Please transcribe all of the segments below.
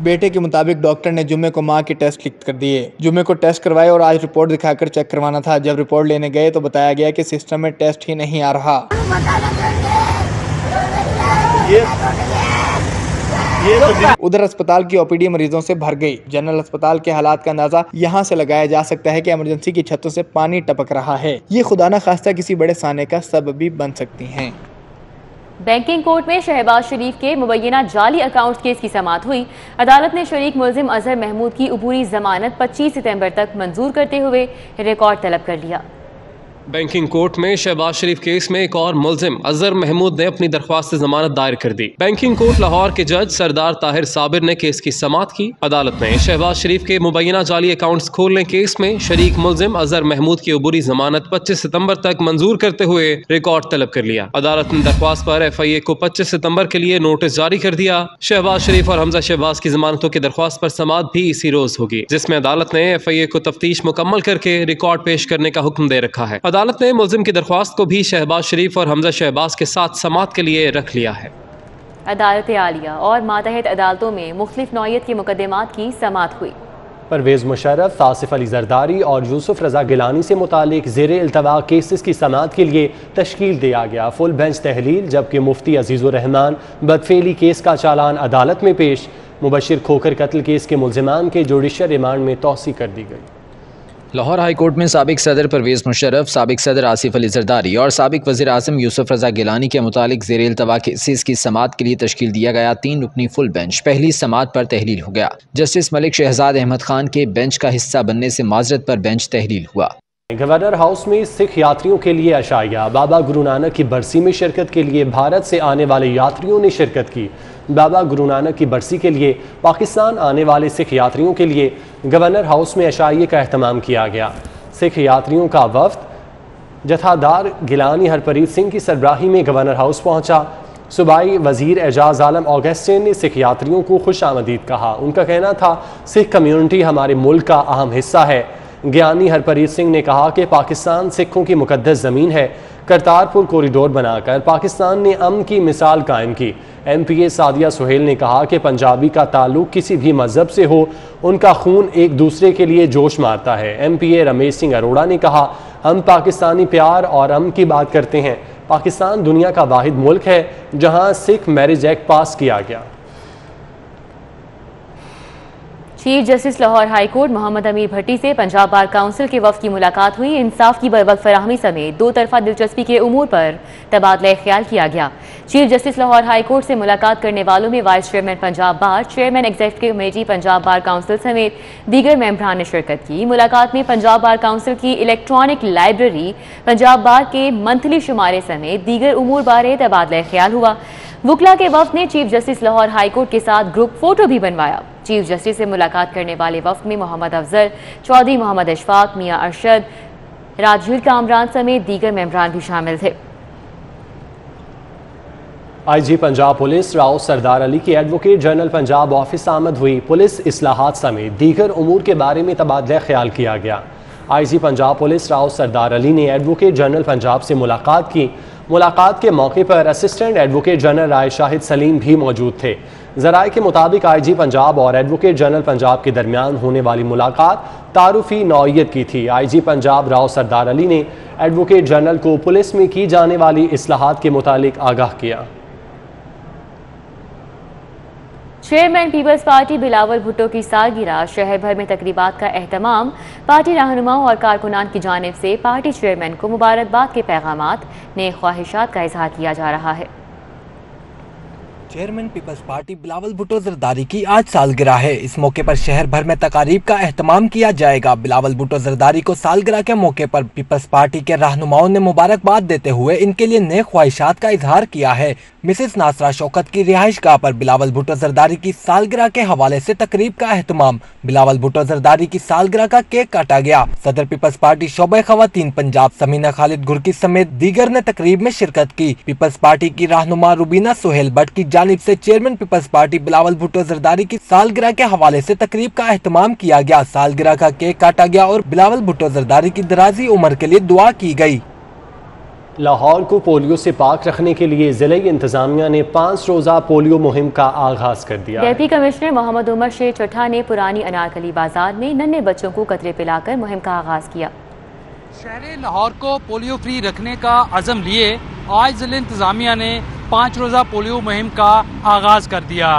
بیٹے کے مطابق ڈاکٹر نے جمعے کو ماں کے ٹیسٹ کر دیے. جمعے کو ٹیسٹ کروائے اور آج رپورٹ دکھا کر چیک کروانا تھا. جب رپورٹ لینے گئے تو بتایا گیا کہ سسٹم میں ٹیسٹ ہی نہیں آ رہا. ادھر اسپتال کی OPD مریضوں سے بھر گئی. جنرل اسپتال کے حالات کا اندازہ یہاں سے لگایا جا سکتا ہے کہ ایمرجنسی کی چھتوں سے پانی ٹپک رہا ہے. یہ خدا نہ خواستہ کسی بڑے سانے کا سبب بھی بن سکتی ہیں. بینکنگ کورٹ میں شہباز شریف کے مبینہ جعلی اکاؤنٹ کیس کی سماعت ہوئی. عدالت نے شریک ملزم اظہر محمود کی عبوری ضمانت 25 ستمبر تک منظور کرتے ہوئے ریکارڈ طلب کر لیا. بینکنگ کورٹ میں شہباز شریف کیس میں ایک اور ملزم اظہر محمود نے اپنی درخواست ضمانت دائر کر دی. بینکنگ کورٹ لاہور کے جج سردار طاہر صابر نے کیس کی سماعت کی. عدالت نے شہباز شریف کے مبینہ جعلی اکاؤنٹس کھولنے کیس میں شریک ملزم اظہر محمود کی عبوری ضمانت 25 ستمبر تک منظور کرتے ہوئے ریکارڈ طلب کر لیا. عدالت نے درخواست پر FIA کو 25 ستمبر کے لیے نوٹس جاری کر دیا. شہباز شریف اور حمزہ شہباز کی ضمانتوں کی درخواست پر سماعت بھی اسی روز ہوگی، جس میں عدالت نے FIA کو تفتیش مکمل کر کے ریکارڈ پیش کرنے کا حکم دے رکھا ہے. عدالت نے ملزم کی درخواست کو بھی شہباز شریف اور حمزہ شہباز کے ساتھ سماعت کے لیے رکھ لیا ہے. عدالت عالیہ اور ماتحت عدالتوں میں مختلف نوعیت کے مقدمات کی سماعت ہوئی. پرویز مشرف، آصف علی زرداری اور یوسف رضا گیلانی سے متعلق زیر التواء کیسز کی سماعت کے لیے تشکیل دیا گیا. فل بینچ تحلیل، جبکہ مفتی عزیز الرحمان بدفعلی کیس کا چالان عدالت میں پیش. مبشر کھوکھر قتل کیس کے ملزمان کے جوڈیشل ریمانڈ میں توسیع کر دی گئی. لاہور ہائی کورٹ میں سابق صدر پرویز مشرف، سابق صدر آصف علی زرداری اور سابق وزیر اعظم یوسف رضا گیلانی کے متعلق زیر التواء کیسز کی سماعت کے لیے تشکیل دیا گیا 3 رکنی فل بینچ پہلی سماعت پر تحلیل ہو گیا. جسٹس ملک شہزاد احمد خان کے بینچ کا حصہ بننے سے معذرت پر بینچ تحلیل ہوا. گورنر ہاؤس میں سکھ یاتریوں کے لیے عشائیہ. بابا گرو نانک کی برسی میں شرکت کے لیے بھارت سے آنے والے یاتریوں نے شرکت کی. بابا گرو نانک کی برسی کے لیے پاکستان آنے والے سکھ یاتریوں کے لیے گورنر ہاؤس میں عشائیے کا اہتمام کیا گیا. سکھ یاتریوں کا وفد جتھادار گیلانی ہرپریت سنگھ کی سربراہی میں گورنر ہاؤس پہنچا. صوبائی وزیر اعجاز عالم آگسٹین نے سکھ یاتریوں کو خوش آمدید کہا. ان کا کہنا تھا سکھ کمیونٹی ہمارے ملک کا اہم حصہ ہے. گیانی ہرپریت سنگھ نے کہا کہ پاکستان سکھوں کی مقدس زمین ہے. کرتارپور کوریڈور بنا کر پاکستان نے امن کی مثال قائم کی. MPA سعدیہ سہیل نے کہا کہ پنجابی کا تعلق کسی بھی مذہب سے ہو، ان کا خون ایک دوسرے کے لیے جوش مارتا ہے. MPA رمیش سنگھ اروڑا نے کہا ہم پاکستانی پیار اور امن کی بات کرتے ہیں. پاکستان دنیا کا واحد ملک ہے جہاں سکھ میرج ایکٹ پاس کیا گیا. Chief justice Lahore high court Muhammad Amir Bhatti سے پنجاب بار کونسل کے وفد کی ملاقات ہوئی. انصاف کی بروقت فراہمی سمیت 2 طرفہ دلچسپی کے امور پر تبادلہ خیال کیا گیا. Chief justice Lahore high court سے ملاقات کرنے والوں میں vice chairman Punjab bar, chairman executive committee Punjab bar council سمیت دیگر ممبران نے شرکت کی. ملاقات میں پنجاب بار کونسل کی الیکٹرانک لائبریری، پنجاب بار کے منتھلی شمارے سمیت دیگر امور بارے تبادلہ خیال ہوا. وکلا کے وفد نے chief justice Lahore high court کے ساتھ گروپ فوٹو بھی بنوایا. چیف جسٹس سے ملاقات کرنے والے وفد میں محمد افضل، چودھری محمد اشفاق، میاں ارشد، راجیل کامران سمیت دیگر ممبران بھی شامل تھے. IG پنجاب پولیس راؤ سردار علی کی ایڈوکیٹ جنرل پنجاب آفس آمد ہوئی. پولیس اصلاحات سمیت دیگر امور کے بارے میں تبادلہ خیال کیا گیا. IG پنجاب پولیس راؤ سردار علی نے ایڈوکیٹ جنرل پنجاب سے ملاقات کی. ملاقات کے موقع پر اسسٹنٹ ایڈوکیٹ جنرل رائے شاہد سلیم بھی موجود تھے. ذرائع کے مطابق IG پنجاب اور ایڈوکیٹ جنرل پنجاب کے درمیان ہونے والی ملاقات تعارفی نوعیت کی تھی. IG پنجاب راؤ سردار علی نے ایڈوکیٹ جنرل کو پولیس میں کی جانے والی اصلاحات کے متعلق آگاہ کیا. چیئرمین پیپلز پارٹی بلاول بھٹو کی سالگرہ، شہر بھر میں تقریبات کا اہتمام. پارٹی رہنماؤں اور کارکنان کی جانب سے پارٹی چیئرمین کو مبارکباد کے پیغامات، نیک خواہشات کا اظہار کیا جا رہا ہے. چیئرمین پیپلز پارٹی بلاول بھٹو زرداری کی آج سالگرہ ہے. اس موقع پر شہر بھر میں تقاریب کا اہتمام کیا جائے گا. بلاول بھٹو زرداری کو سالگرہ کے موقع پر پیپلز پارٹی کے رہنماؤں نے مبارکباد دیتے ہوئے ان کے لیے نیک خواہشات کا اظہار کیا ہے. مسز ناصرہ شوکت کی رہائش گاہ پر بلاول بھٹو زرداری کی سالگرہ کے حوالے سے تقریب کا اہتمام. بلاول بھٹو زرداری کی سالگرہ کا کیک کاٹا گیا. صدر پیپلز پارٹی شعبہ خواتین پنجاب سمینہ خالد گرکی سمیت دیگر نے تقریب میں شرکت کی. پیپلز پارٹی کی رہنما روبینہ سہیل بٹ کی جانب سے چیئرمین پیپلز پارٹی بلاول بھٹو زرداری کی سالگرہ کے حوالے سے تقریب کا اہتمام کیا گیا. سالگرہ کا کیک کاٹا گیا اور بلاول بھٹو زرداری کی درازی عمر کے لیے دعا کی گئی. لاہور کو پولیو سے پاک رکھنے کے لیے ضلعی انتظامیہ نے 5 روزہ پولیو مہم کا آغاز کر دیا۔ ڈپٹی کمشنر محمد عمر شیر چٹھا نے پرانی انارکلی بازار میں ننھے بچوں کو قطرے پلا کر مہم کا آغاز کیا۔ شہر لاہور کو پولیو فری رکھنے کا عزم لیے آج ضلع انتظامیہ نے 5 روزہ پولیو مہم کا آغاز کر دیا۔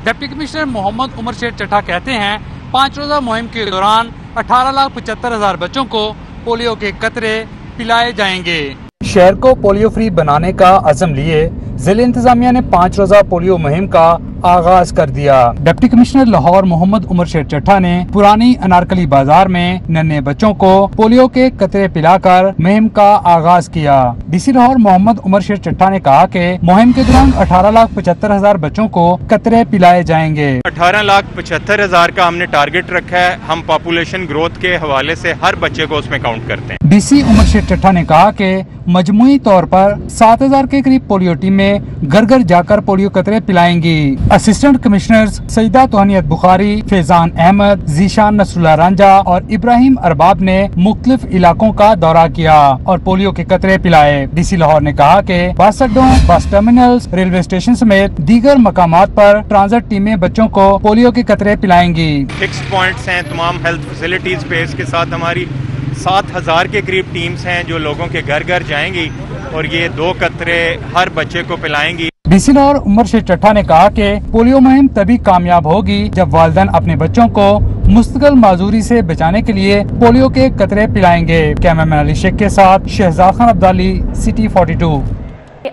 ڈپٹی کمشنر محمد عمر شیر چٹھا کہتے ہیں 5 روزہ مہم کے دوران 18,75,000 بچوں کو پولیو کے قطرے پلائے جائیں گے۔ شہر کو پولیو فری بنانے کا عزم لیے ضلع انتظامیہ نے 5 روزہ پولیو مہم کا آغاز کر دیا۔ ڈپٹی کمشنر لاہور محمد عمر شیر چٹھا نے پرانی انارکلی بازار میں ننھے بچوں کو پولیو کے قطرے پلا کر مہم کا آغاز کیا۔ ڈی سی لاہور محمد عمر شیر چٹھا نے کہا کہ مہم کے دوران 18,75,000 بچوں کو قطرے پلائے جائیں گے۔ 18,75,000 کا ہم نے ٹارگٹ رکھا ہے۔ ہم پاپولیشن گروتھ کے حوالے سے ہر بچے کو اس میں کاؤنٹ کرتے ہیں۔ ڈی سی عمر شیر چٹھا نے کہا کہ مجموعی طور پر 7,000 کے قریب پولیو ٹیمیں گھر گھر جا کر پولیو قطرے پلائیں گی۔ اسسٹنٹ کمشنرز سیدہ توہنیت بخاری، فیضان احمد، ذیشان نصر اللہ رانجھا اور ابراہیم ارباب نے مختلف علاقوں کا دورہ کیا اور پولیو کے قطرے پلائے۔ ڈی سی لاہور نے کہا کہ بس اڈوں، بس ٹرمینلز، ریلوے اسٹیشن سمیت دیگر مقامات پر ٹرانزٹ ٹیمیں بچوں کو پولیو کے قطرے پلائیں گی۔ فکس پوائنٹس ہیں تمام ہیلتھ فیسلٹیز پہ، اس کے ساتھ ہماری 7,000 کے قریب ٹیمز ہیں جو لوگوں کے گھر گھر جائیں گی اور یہ 2 قطرے ہر بچے کو پلائیں گی۔ ڈی سی لاہور عمر شیر چٹھا نے کہا کہ پولیو مہم تبھی کامیاب ہوگی جب والدین اپنے بچوں کو مستقل معذوری سے بچانے کے لیے پولیو کے قطرے پلائیں گے۔ کیمرمین علی شیخ کے ساتھ شہزاد خان عبدالی، سٹی 42۔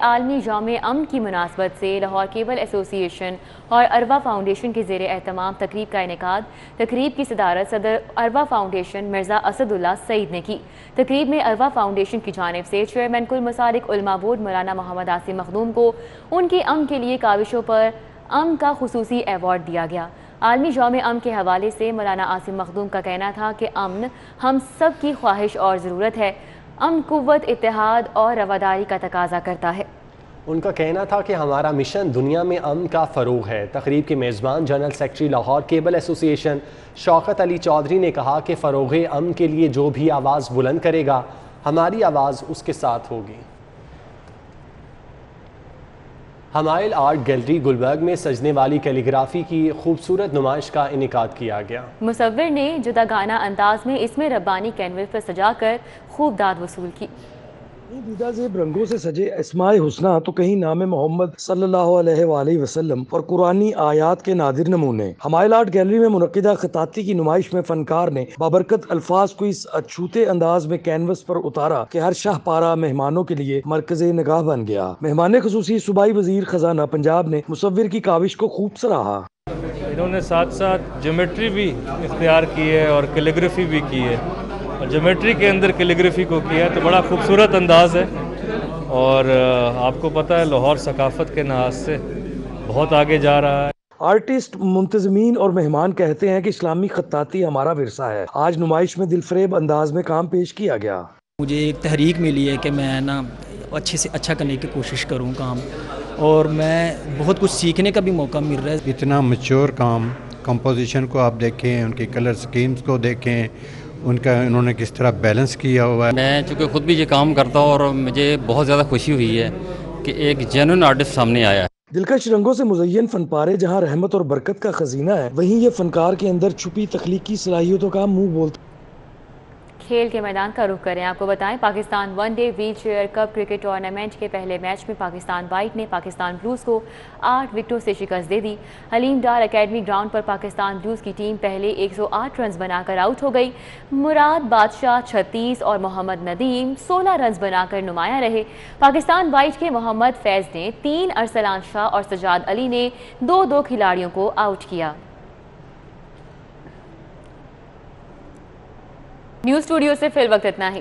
عالمی یوم امن کی مناسبت سے لاہور کیبل ایسوسی ایشن اور اروا فاؤنڈیشن کے زیر اہتمام تقریب کا انعقاد۔ تقریب کی صدارت صدر اروا فاؤنڈیشن مرزا اسد اللہ سعید نے کی۔ تقریب میں اروا فاؤنڈیشن کی جانب سے چیئرمین کل مسالک علماء بورڈ مولانا محمد عاصم مخدوم کو ان کی امن کے لیے کاوشوں پر امن کا خصوصی ایوارڈ دیا گیا۔ عالمی یوم امن کے حوالے سے مولانا عاصم مخدوم کا کہنا تھا کہ امن ہم سب کی خواہش اور ضرورت ہے۔ امن قوت، اتحاد اور رواداری کا تقاضا کرتا ہے۔ ان کا کہنا تھا کہ ہمارا مشن دنیا میں امن کا فروغ ہے۔ تقریب کے میزبان جنرل سیکرٹری لاہور کیبل ایسوسی ایشن شوکت علی چودھری نے کہا کہ فروغ امن کے لیے جو بھی آواز بلند کرے گا ہماری آواز اس کے ساتھ ہوگی۔ ہمائل آرٹ گیلری گلبرگ میں سجنے والی کیلیگرافی کی خوبصورت نمائش کا انعقاد کیا گیا۔ مصور نے جداگانہ انداز میں اسم ربانی کینوس پر سجا کر خوب داد وصول کی۔ دیدہ زیب رنگوں سے سجے اسماء حسنہ تو کہیں نام محمد صلی اللہ علیہ وآلہ وسلم اور قرآنی آیات کے نادر نمونے۔ ہمائل آرٹ گیلری میں منعقدہ خطاطی کی نمائش میں فنکار نے بابرکت الفاظ کو اس اچھوتے انداز میں کینوس پر اتارا کہ ہر شاہ پارہ مہمانوں کے لیے مرکز نگاہ بن گیا۔ مہمان خصوصی صوبائی وزیر خزانہ پنجاب نے مصور کی کاوش کو خوب سراہا۔ انہوں نے ساتھ ساتھ جیومیٹری بھی اختیار کی ہے اور کیلیگرافی بھی کی ہے، اور جیومیٹری کے اندر کیلیگرافی کو کیا ہے تو بڑا خوبصورت انداز ہے۔ اور آپ کو پتہ ہے لاہور ثقافت کے لحاظ سے بہت آگے جا رہا ہے۔ آرٹسٹ، منتظمین اور مہمان کہتے ہیں کہ اسلامی خطاطی ہمارا ورثہ ہے۔ آج نمائش میں دلفریب انداز میں کام پیش کیا گیا۔ مجھے ایک تحریک ملی ہے کہ میں اچھے سے اچھا کرنے کی کوشش کروں کام، اور میں بہت کچھ سیکھنے کا بھی موقع مل رہا ہے۔ اتنا میچور کام، کمپوزیشن کو آپ دیکھیں، ان کے کلر سکیمز کو دیکھیں، انہوں نے کس طرح بیلنس کیا ہوا ہے۔ میں چونکہ خود بھی یہ کام کرتا ہوں اور مجھے بہت زیادہ خوشی ہوئی ہے کہ ایک جینوئن آرٹسٹ سامنے آیا ہے۔ دلکش رنگوں سے مزین فن پارے جہاں رحمت اور برکت کا خزینہ ہے، وہیں یہ فنکار کے اندر چھپی تخلیقی صلاحیتوں کا منہ بولتا۔ کھیل کے میدان کا رخ کریں، آپ کو بتائیں Pakistan one day wheel chair cup cricket tournament کے پہلے میچ میں پاکستان وائٹ نے پاکستان بلوز کو 8 وکٹوں سے شکست دے دی۔ حلیم ڈار اکیڈمی گراؤنڈ پر پاکستان بلوز کی ٹیم پہلے 108 رنز بنا کر آؤٹ ہو گئی۔ مراد بادشاہ 36 اور محمد ندیم 16 رنز بنا کر نمایاں رہے۔ پاکستان وائٹ کے محمد فیض نے 3، ارسلان شاہ اور سجاد علی نے 2 کھلاڑیوں کو آؤٹ کیا۔ نیوز اسٹوڈیو سے فی الوقت اتنا ہی۔